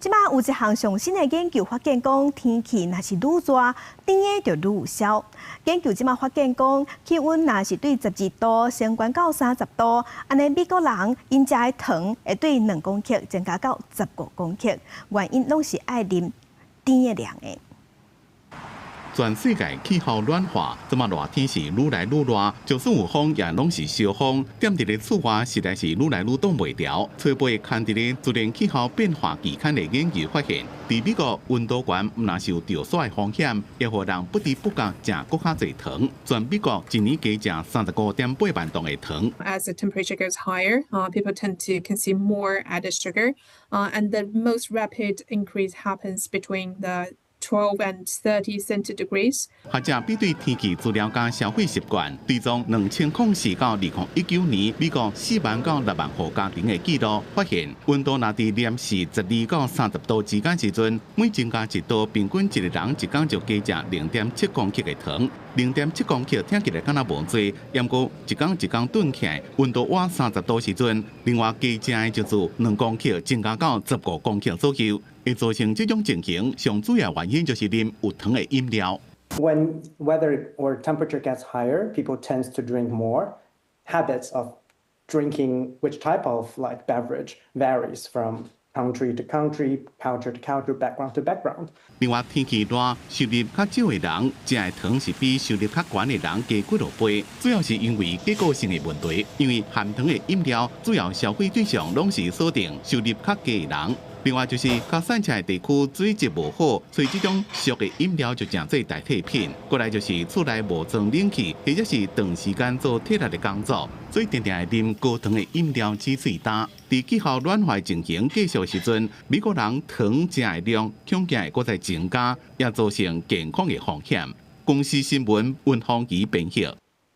即摆有一项上新的研究发现讲，天气若是愈热，甜的就愈有效。研究即摆发现讲，气温若是对12度升悬到30度，安尼美国人因食的糖会对2公克增加到15公克，原因拢是爱啉甜的凉的。 全世界气候暖化，这么热天是愈来愈热，就算有风也拢是小风。踮伫咧厝外实在是愈来愈挡袂牢。吹杯看伫咧自然气候变化期刊的研究发现，伫美国温度悬毋但是有掉雪的风险，也互人不知不觉食搁较侪糖。全美国一年加食35.8万吨的糖。As the temperature goes higher, people tend to consume more added sugar, and the most rapid increase happens between the 12 and 30 centigrades. 学者比对天气资料加消费习惯，追踪2004到2019年美国4万到6万户家庭的记录，发现温度若伫摄氏12到30度之间时阵，每增加1度，平均一个人一天就加食0.7公克的糖。0.7公克听起来敢若无多，不过一天炖起来，温度晚30度时阵，另外加食的就是2公克，增加到15公克左右。 会造成这种情形，上主要原因就是啉有糖的饮料。When weather or temperature gets higher, people tend to drink more. Habits of drinking which type of like beverage varies from country to country, culture to culture, background to background. 另外，天气热，收入较少的人食的糖是比收入较悬的人加几落倍，主要是因为结构性的问题。因为含糖的饮料主要消费对象拢是锁定收入较低的人。 另外就是较山区的地区水质无好，所以这种俗的饮料就正做代替品。过来就是厝内无装冷气，或者是长时间做体力的工作，所以常常会啉高糖的饮料止喙焦。伫气候暖化情形继续时阵，美国人糖食的量恐惊会搁再增加，也造成健康的风险。公司新闻温芳怡编译。